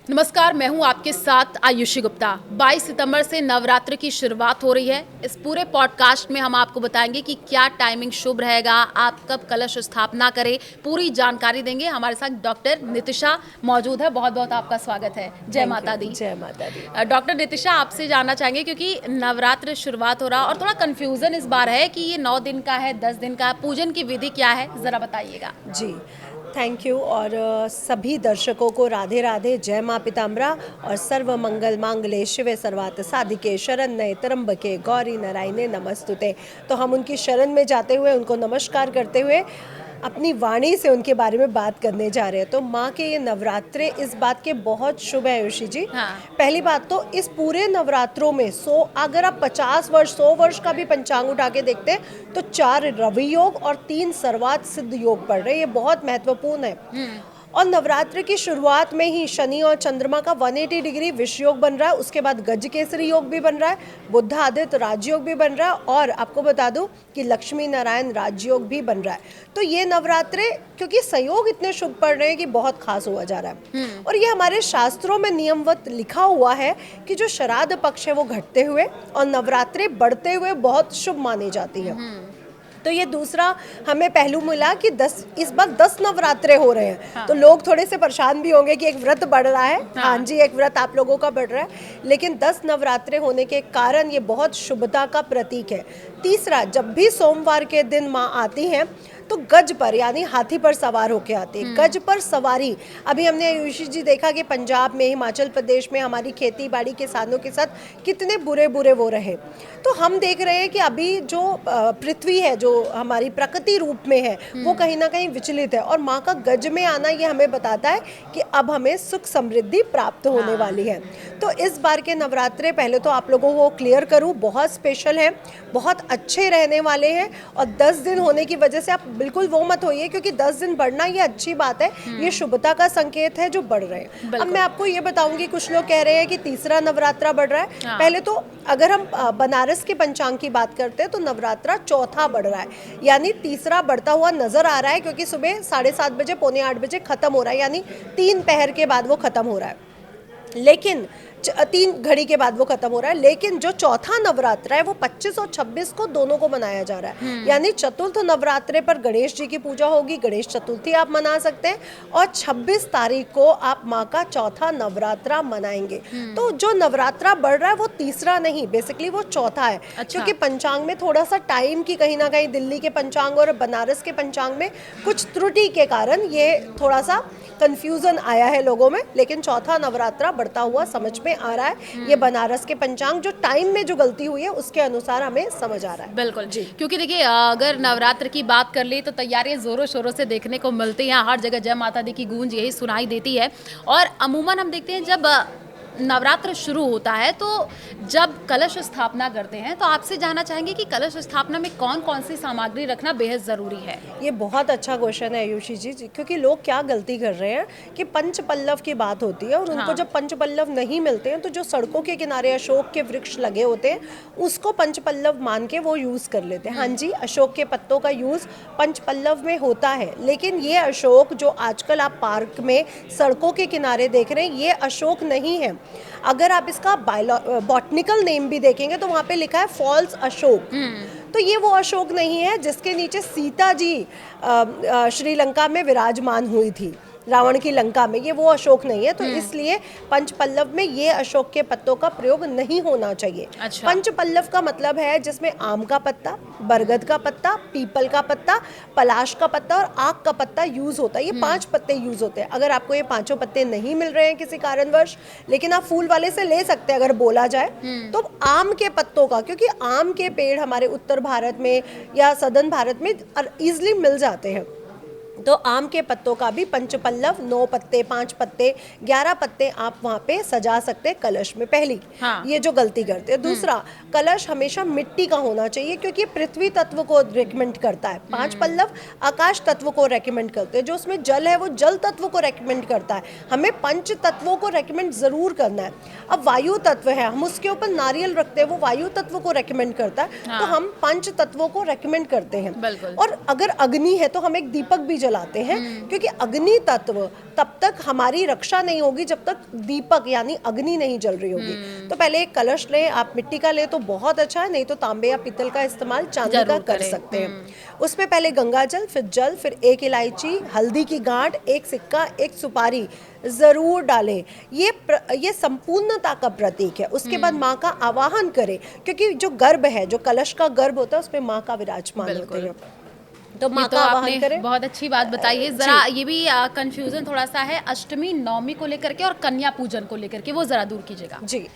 नमस्कार, मैं हूं आपके साथ आयुषी गुप्ता। 22 सितंबर से नवरात्र की शुरुआत हो रही है। इस पूरे पॉडकास्ट में हम आपको बताएंगे कि क्या टाइमिंग शुभ रहेगा, आप कब कलश स्थापना करें, पूरी जानकारी देंगे। हमारे साथ डॉक्टर नितिशा मौजूद है। बहुत बहुत आपका स्वागत है। जय माता दी। जय माता दी। डॉक्टर नितिशा, आपसे जानना चाहेंगे क्योंकि नवरात्र शुरुआत हो रहा और थोड़ा कन्फ्यूजन इस बार है कि ये 9 दिन का है, 10 दिन का, पूजन की विधि क्या है, ज़रा बताइएगा। जी, थैंक यू। और सभी दर्शकों को राधे राधे, जय माँ पीताम्बरा और सर्व मंगल मांगले शिवे सर्वार्थ साधिके शरण्ये त्र्यंबके गौरी नारायणे नमस्तुते। तो हम उनकी शरण में जाते हुए, उनको नमस्कार करते हुए अपनी वाणी से उनके बारे में बात करने जा रहे हैं। तो माँ के ये नवरात्रे इस बात के बहुत शुभ है आयुषी जी। हाँ। पहली बात तो इस पूरे नवरात्रों में अगर आप 50 वर्ष 100 वर्ष का भी पंचांग उठा के देखते हैं तो 4 रवि योग और 3 सर्वात सिद्ध योग पड़ रहे हैं। ये बहुत महत्वपूर्ण है। और नवरात्र की शुरुआत में ही शनि और चंद्रमा का 180 डिग्री विष योग बन रहा है। उसके बाद गज केसरी योग भी बन रहा है, बुद्ध आदित्य राजयोग भी बन रहा है, और आपको बता दूं कि लक्ष्मी नारायण राजयोग भी बन रहा है। तो ये नवरात्रे क्योंकि संयोग इतने शुभ पड़ रहे हैं कि बहुत खास हुआ जा रहा है। और ये हमारे शास्त्रों में नियमवत लिखा हुआ है कि जो श्राद्ध पक्ष है वो घटते हुए और नवरात्रे बढ़ते हुए बहुत शुभ मानी जाती है। तो ये दूसरा हमें पहलू मिला कि इस बार 10 नवरात्रे हो रहे हैं। हाँ। तो लोग थोड़े से परेशान भी होंगे कि एक व्रत बढ़ रहा है। हाँ जी, एक व्रत आप लोगों का बढ़ रहा है, लेकिन 10 नवरात्रे होने के कारण ये बहुत शुभता का प्रतीक है। तीसरा, जब भी सोमवार के दिन माँ आती हैं तो गज पर यानी हाथी पर सवार होके आती है। गज पर सवारी अभी हमने आयुषी जी देखा कि पंजाब में, हिमाचल प्रदेश में हमारी खेती बाड़ी किसानों के साथ कितने बुरे बुरे वो रहे। तो हम देख रहे हैं कि अभी जो पृथ्वी है, जो हमारी प्रकृति रूप में है, वो कहीं ना कहीं विचलित है। और माँ का गज में आना ये हमें बताता है कि अब हमें सुख समृद्धि प्राप्त होने वाली है। तो इस बार के नवरात्रे पहले तो आप लोगों को क्लियर करूँ, बहुत स्पेशल है, बहुत अच्छे रहने वाले हैं। और 10 दिन होने की वजह से आप बिल्कुल वो मत होइए, क्योंकि 10 दिन बढ़ना ये अच्छी बात है, ये शुभता का संकेत है जो बढ़ रहे हैं। अब मैं आपको ये बताऊंगी, कुछ लोग कह रहे हैं कि तीसरा नवरात्रा बढ़ रहा है। हाँ। पहले तो अगर हम बनारस के पंचांग की बात करते हैं तो नवरात्रा चौथा बढ़ रहा है, यानी तीसरा बढ़ता हुआ नजर आ रहा है, क्योंकि सुबह 7:30 बजे, 7:45 बजे खत्म हो रहा है, यानी 3 पहर के बाद वो खत्म हो रहा है। लेकिन 3 घड़ी के बाद वो खत्म हो रहा है। लेकिन जो चौथा नवरात्र है वो 25 और 26 को दोनों को मनाया जा रहा है। यानी चतुर्थ नवरात्रे पर गणेश जी की पूजा होगी, गणेश चतुर्थी आप मना सकते हैं, और 26 तारीख को आप माँ का चौथा नवरात्रा मनाएंगे। तो जो नवरात्रा बढ़ रहा है वो तीसरा नहीं, बेसिकली वो चौथा है। अच्छा। क्योंकि पंचांग में थोड़ा सा टाइम की कहीं ना कहीं दिल्ली के पंचांग और बनारस के पंचांग में कुछ त्रुटि के कारण ये थोड़ा सा कंफ्यूजन आया है लोगों में। लेकिन चौथा नवरात्रा बढ़ता हुआ समझ में आ रहा है। ये बनारस के पंचांग जो टाइम में जो गलती हुई है उसके अनुसार हमें समझ आ रहा है। बिल्कुल जी, क्योंकि देखिए अगर नवरात्र की बात कर ली तो तैयारियां जोरों शोरों से देखने को मिलती हैं। हर जगह जय माता दी की गूंज यही सुनाई देती है। और अमूमन हम देखते हैं जब नवरात्र शुरू होता है तो जब कलश स्थापना करते हैं तो आपसे जानना चाहेंगे कि कलश स्थापना में कौन कौन सी सामग्री रखना बेहद ज़रूरी है। ये बहुत अच्छा क्वेश्चन है आयुषी जी, क्योंकि लोग क्या गलती कर रहे हैं कि पंच पल्लव की बात होती है और उनको जब पंच पल्लव नहीं मिलते हैं तो जो सड़कों के किनारे अशोक के वृक्ष लगे होते हैं उसको पंच पल्लव मान के वो यूज़ कर लेते हैं। हाँ जी, अशोक के पत्तों का यूज़ पंच पल्लव में होता है, लेकिन ये अशोक जो आजकल आप पार्क में सड़कों के किनारे देख रहे हैं ये अशोक नहीं है। अगर आप इसका बॉटनिकल नेम भी देखेंगे तो वहाँ पे लिखा है फॉल्स अशोक। तो ये वो अशोक नहीं है जिसके नीचे सीता जी श्रीलंका में विराजमान हुई थी, रावण की लंका में। ये वो अशोक नहीं है। तो इसलिए पंच पल्लव में ये अशोक के पत्तों का प्रयोग नहीं होना चाहिए। अच्छा। पंच पल्लव का मतलब है जिसमें आम का पत्ता, बरगद का पत्ता, पीपल का पत्ता, पलाश का पत्ता और आक का पत्ता यूज होता है। ये 5 पत्ते यूज होते हैं। अगर आपको ये 5 पत्ते नहीं मिल रहे हैं किसी कारणवश, लेकिन आप फूल वाले से ले सकते हैं अगर बोला जाए, तो आम के पत्तों का, क्योंकि आम के पेड़ हमारे उत्तर भारत में या सदर्न भारत में इजिली मिल जाते हैं। तो आम के पत्तों का भी पंचपल्लव 9 पत्ते, 5 पत्ते, 11 पत्ते आप वहाँ पे सजा सकते हैं कलश में। पहली ये जो गलती करते हैं। दूसरा, कलश हमेशा मिट्टी का होना चाहिए क्योंकि पृथ्वी तत्व को रेकमेंड करता है। 5 पल्लव आकाश तत्व को रेकमेंड करते हैं। जो उसमें जल है वो जल तत्व को रेकमेंड करता है। हमें पंच तत्वों को रेकमेंड जरूर करना है। अब वायु तत्व है, हम उसके ऊपर नारियल रखते हैं, वो वायु तत्व को रेकमेंड करता है। तो हम पंच तत्वों को रेकमेंड करते हैं। और अगर अग्नि है तो हम एक दीपक भी जलाते हैं, क्योंकि अग्नि तत्व तब तक हमारी रक्षा नहीं होगी जब तक दीपक यानी अग्नि नहीं जल रही होगी। तो पहले एक कलश लें, आप मिट्टी का ले तो बहुत अच्छा है, नहीं तो तांबे या पीतल का इस्तेमाल चांदी का जरूर कर करें। सकते हैं। उसमें पहले गंगा जल, फिर एक इलायची, हल्दी की गांठ, एक सिक्का, एक सुपारी जरूर डालें। ये संपूर्णता का प्रतीक है। उसके बाद माँ का आवाहन करें, क्योंकि जो गर्भ है, जो कलश का गर्भ होता है, उसमें माँ का विराजमान होते हैं। तो माँ ये तो का आवाहन आपने करें। बहुत अच्छी बात बताई है। जरा ये भी कंफ्यूजन थोड़ा सा है अष्टमी नवमी को लेकर के और कन्या पूजन को लेकर के, वो जरा दूर कीजिएगा। जी,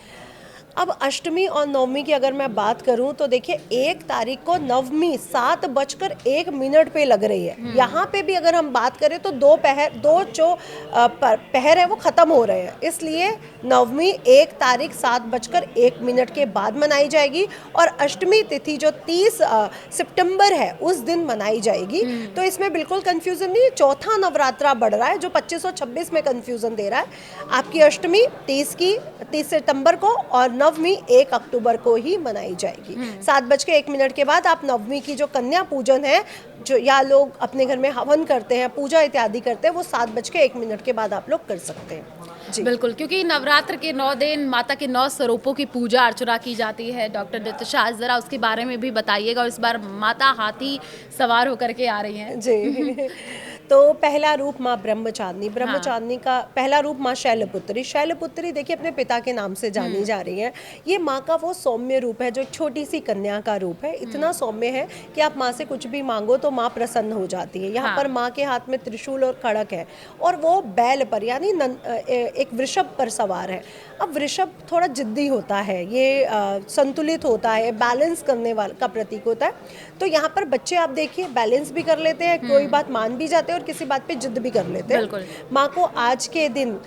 अब अष्टमी और नवमी की अगर मैं बात करूं तो देखिए 1 तारीख को नवमी 7:01 पे लग रही है। यहाँ पे भी अगर हम बात करें तो दो जो पहर है वो खत्म हो रहे हैं, इसलिए नवमी 1 तारीख 7:01 के बाद मनाई जाएगी और अष्टमी तिथि जो 30 सितंबर है उस दिन मनाई जाएगी। तो इसमें बिल्कुल कंफ्यूजन नहीं है। चौथा नवरात्रा बढ़ रहा है जो 2526 में कंफ्यूजन दे रहा है। आपकी अष्टमी 30 सितंबर को और नवमी 1 अक्टूबर को ही मनाई जाएगी। 7:01 के बाद आप नवमी की जो कन्या पूजन है, जो या लोग अपने घर में हवन करते हैं, पूजा इत्यादि करते हैं, वो 7:01 के बाद आप लोग कर सकते हैं। जी बिल्कुल, क्योंकि नवरात्र के 9 दिन माता के 9 स्वरूपों की पूजा अर्चना की जाती है। डॉक्टर दित्शा, जरा उसके बारे में भी बताइएगा। और इस बार माता हाथी सवार होकर के आ रही हैं। जी तो पहला रूप माँ ब्रह्मचारिणी का पहला रूप माँ शैलपुत्री देखिए अपने पिता के नाम से जानी जा रही है। ये माँ का वो सौम्य रूप है, जो एक छोटी सी कन्या का रूप है। इतना सौम्य है कि आप माँ से कुछ भी मांगो तो माँ प्रसन्न हो जाती है। यहाँ पर माँ के हाथ में त्रिशूल और खड़ग है और वो बैल पर यानी एक वृषभ पर सवार है। अब वृषभ थोड़ा जिद्दी होता है, ये संतुलित होता है, बैलेंस करने वाला का प्रतीक होता है। तो यहाँ पर बच्चे आप देखिए बैलेंस भी कर लेते हैं, कोई बात मान भी जाते हैं और किसी बात पे जिद भी कर लेते हैं। माँ को आज के दिन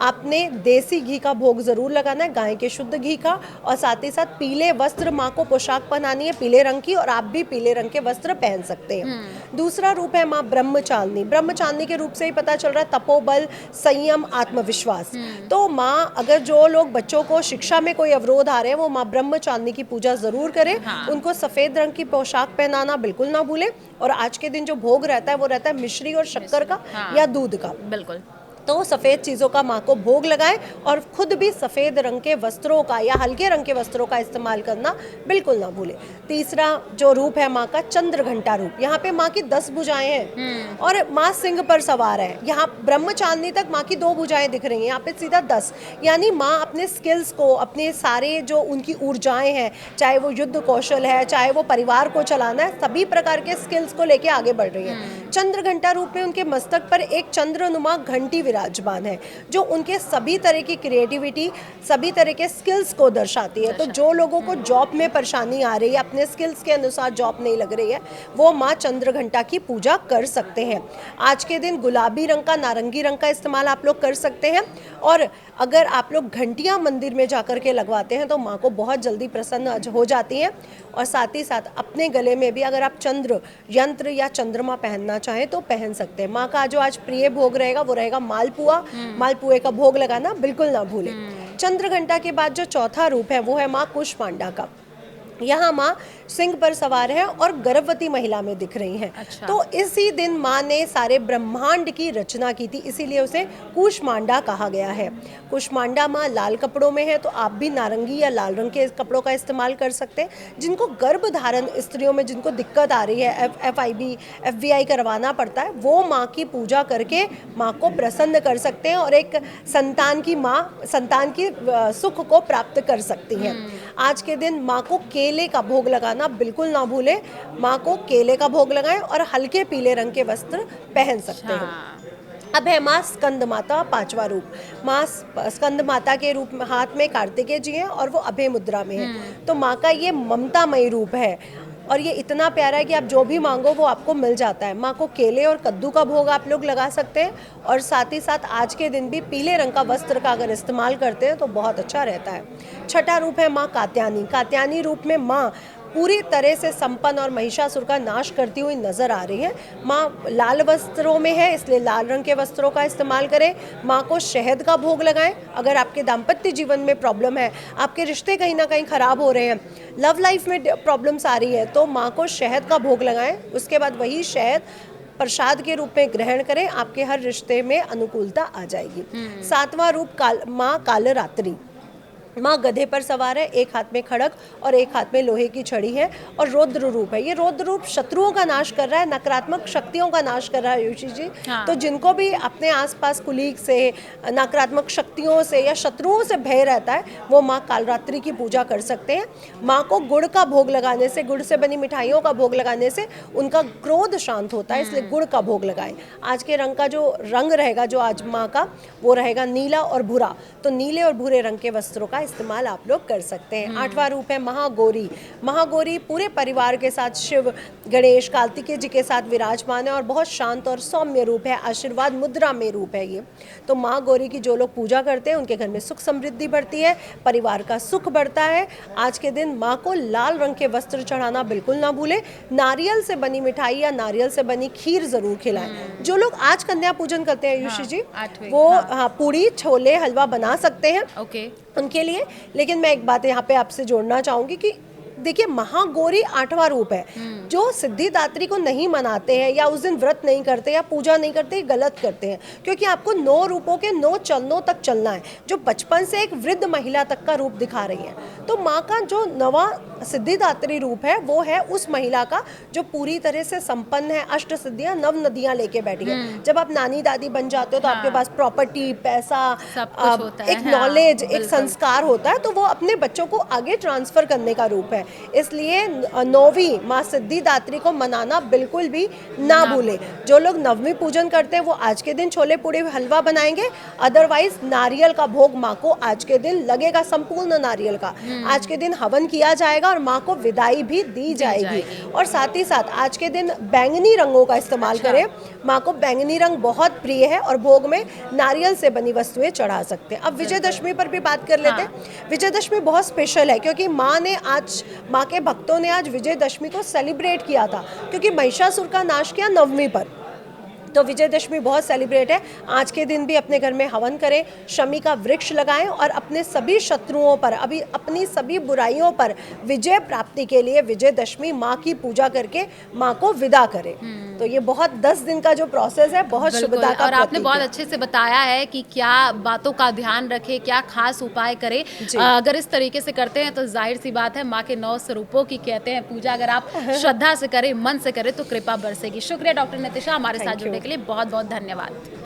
आपने देसी घी का भोग जरूर लगाना है, गाय के शुद्ध घी का, और साथ ही साथ पीले वस्त्र माँ को पोशाक पहनानी है पीले रंग की, और आप भी पीले रंग के वस्त्र पहन सकते हैं। दूसरा रूप है माँ ब्रह्मचारिणी के रूप से ही पता चल रहा है तपोबल, संयम, आत्मविश्वास। तो माँ, अगर जो लोग बच्चों को शिक्षा में कोई अवरोध आ रहे हैं वो माँ ब्रह्मचारिणी की पूजा जरूर करें। उनको सफेद रंग की पोशाक पहनाना बिल्कुल ना भूलें। और आज के दिन जो भोग रहता है वो रहता है मिश्री और शक्कर का या दूध का। बिल्कुल, तो सफ़ेद चीज़ों का माँ को भोग लगाएं और खुद भी सफ़ेद रंग के वस्त्रों का या हल्के रंग के वस्त्रों का इस्तेमाल करना बिल्कुल ना भूलें। तीसरा जो रूप है माँ का चंद्रघंटा रूप। यहाँ पे माँ की 10 भुजाएं हैं और माँ सिंह पर सवार है। यहाँ ब्रह्मचारिणी तक माँ की 2 भुजाएं दिख रही हैं, यहाँ पे सीधा 10। यानी माँ अपने स्किल्स को, अपने सारे जो उनकी ऊर्जाएं हैं, चाहे वो युद्ध कौशल है, चाहे वो परिवार को चलाना है, सभी प्रकार के स्किल्स को लेके आगे बढ़ रही है। चंद्रघंटा रूप में उनके मस्तक पर एक चंद्रनुमा घंटी विराजमान है, जो उनके सभी तरह की क्रिएटिविटी, सभी तरह के स्किल्स को दर्शाती है। तो जो लोगों को जॉब में परेशानी आ रही है, अपने स्किल्स के अनुसार जॉब नहीं लग रही है, वो माँ चंद्रघंटा की पूजा कर सकते हैं। आज के दिन गुलाबी रंग का, नारंगी रंग का इस्तेमाल आप लोग कर सकते हैं। और अगर आप लोग घंटियाँ मंदिर में जाकर के लगवाते हैं तो माँ को बहुत जल्दी प्रसन्न हो जाती हैं। और साथ ही साथ अपने गले में भी अगर आप चंद्र यंत्र या चंद्रमा पहनना चाहें तो पहन सकते हैं। माँ का जो आज प्रिय भोग रहेगा वो रहेगा मालपुआ। मालपुए का भोग लगाना बिल्कुल ना भूलें। चंद्रघंटा के बाद जो चौथा रूप है वो है माँ कुष्मांडा का। यहाँ माँ सिंह पर सवार है और गर्भवती महिला में दिख रही हैं। अच्छा। तो इसी दिन माँ ने सारे ब्रह्मांड की रचना की थी, इसीलिए उसे कुष्मांडा कहा गया है। कुष्मांडा माँ लाल कपड़ों में है, तो आप भी नारंगी या लाल रंग के कपड़ों का इस्तेमाल कर सकते हैं। जिनको गर्भ धारण स्त्रियों में जिनको दिक्कत आ रही है, FIV करवाना पड़ता है, वो माँ की पूजा करके माँ को प्रसन्न कर सकते हैं और एक संतान की सुख को प्राप्त कर सकती हैं। आज के दिन माँ को केले का भोग लगाना बिल्कुल ना भूलें। माँ को केले का भोग लगाएं और हल्के पीले रंग के वस्त्र पहन सकते हैं। अब है माँ स्कंद माता, 5वां रूप। माँ स्कंद माता के रूप में हाथ में कार्तिकेय जी हैं और वो अभय मुद्रा में है। तो माँ का ये ममतामयी रूप है और ये इतना प्यारा है कि आप जो भी मांगो वो आपको मिल जाता है। माँ को केले और कद्दू का भोग आप लोग लगा सकते हैं और साथ ही साथ आज के दिन भी पीले रंग का वस्त्र का अगर इस्तेमाल करते हैं तो बहुत अच्छा रहता है। छठा रूप है माँ कात्यायनी। कात्यायनी रूप में माँ पूरी तरह से संपन्न और महिषासुर का नाश करती हुई नजर आ रही है। माँ लाल वस्त्रों में है, इसलिए लाल रंग के वस्त्रों का इस्तेमाल करें। माँ को शहद का भोग लगाएं। अगर आपके दाम्पत्य जीवन में प्रॉब्लम है, आपके रिश्ते कहीं ना कहीं खराब हो रहे हैं, लव लाइफ में प्रॉब्लम्स आ रही है, तो माँ को शहद का भोग लगाएं। उसके बाद वही शहद प्रसाद के रूप में ग्रहण करें, आपके हर रिश्ते में अनुकूलता आ जाएगी। सातवां रूप माँ कालरात्रि। माँ गधे पर सवार है, एक हाथ में खड़ग और एक हाथ में लोहे की छड़ी है और रौद्र रूप है। ये रौद्र रूप शत्रुओं का नाश कर रहा है, नकारात्मक शक्तियों का नाश कर रहा है युषि जी। हाँ। तो जिनको भी अपने आसपास कुलीग से, नकारात्मक शक्तियों से या शत्रुओं से भय रहता है, वो माँ कालरात्रि की पूजा कर सकते हैं। माँ को गुड़ का भोग लगाने से, गुड़ से बनी मिठाइयों का भोग लगाने से उनका क्रोध शांत होता है, इसलिए गुड़ का भोग लगाएं। आज के रंग का जो रंग रहेगा, जो आज माँ का, वो रहेगा नीला और भूरा। तो नीले और भूरे रंग के वस्त्रों का इस्तेमाल आप लोग कर सकते हैं। आठवां रूप है महागौरी। महागौरी पूरे परिवार के साथ शिव, गणेश, कार्तिकेय जी के साथ विराजमान है और बहुत शांत और सौम्य रूप है, आशीर्वाद मुद्रा में रूप है ये। तो माँ गौरी की जो लोग पूजा करते हैं उनके घर में सुख समृद्धि बढ़ती है, परिवार का सुख बढ़ता है। आज के दिन माँ को लाल रंग के वस्त्र चढ़ाना बिल्कुल ना भूलें। नारियल से बनी मिठाई या नारियल से बनी खीर जरूर खिलाएं। जो लोग आज कन्या पूजन करते हैं युषि जी, वो पूरी, छोले, हलवा बना सकते हैं ओके। उनके लिए। लेकिन मैं एक बात यहाँ पे आपसे जोड़ना चाहूंगी कि देखिए, महागौरी आठवां रूप है। जो सिद्धिदात्री को नहीं मनाते हैं या उस दिन व्रत नहीं करते या पूजा नहीं करते, गलत करते हैं, क्योंकि आपको 9 रूपों के 9 चरणों तक चलना है, जो बचपन से एक वृद्ध महिला तक का रूप दिखा रही है। तो माँ का जो नवा सिद्धिदात्री रूप है, वो है उस महिला का जो पूरी तरह से संपन्न है, अष्ट सिद्धियां, नव नदियां लेके बैठी है। जब आप नानी दादी बन जाते हो तो आपके पास प्रॉपर्टी, पैसा, सब कुछ होता है, एक नॉलेज, एक संस्कार होता है, तो वो अपने बच्चों को आगे ट्रांसफर करने का रूप है। इसलिए नौवीं माँ सिद्धिदात्री को मनाना बिल्कुल भी ना भूलें। जो लोग नवमी पूजन करते हैं वो आज के दिन छोले पूड़ी हलवा बनाएंगे, अदरवाइज नारियल का भोग माँ को आज के दिन लगेगा, संपूर्ण नारियल का। आज के दिन हवन किया जाएगा और माँ को विदाई भी दी जाएगी। और साथ ही साथ आज के दिन बैंगनी रंगों का इस्तेमाल करें। माँ को बैंगनी रंग बहुत प्रिय है और भोग में नारियल से बनी वस्तुएं चढ़ा सकते हैं। अब विजयदशमी पर भी बात कर लेते हैं। विजयदशमी बहुत स्पेशल है क्योंकि माँ के भक्तों ने आज विजयदशमी को सेलिब्रेट किया था, क्योंकि महिषासुर का नाश किया नवमी पर। तो विजयदशमी बहुत सेलिब्रेट है। आज के दिन भी अपने घर में हवन करें, शमी का वृक्ष लगाएं और अपने सभी शत्रुओं पर, अपनी सभी बुराइयों पर विजय प्राप्ति के लिए विजयदशमी माँ की पूजा करके माँ को विदा करें। तो ये बहुत 10 दिन का जो प्रोसेस है, बहुत शुभता का और आपने प्रतीक बहुत है। अच्छे से बताया है कि क्या बातों का ध्यान रखें, क्या खास उपाय करें। अगर इस तरीके से करते हैं तो जाहिर सी बात है, माँ के 9 स्वरूपों की कहते हैं पूजा अगर आप श्रद्धा से करें, मन से करें, तो कृपा बरसेगी। शुक्रिया डॉक्टर नितिशा, हमारे साथ जुड़ने के लिए बहुत बहुत धन्यवाद।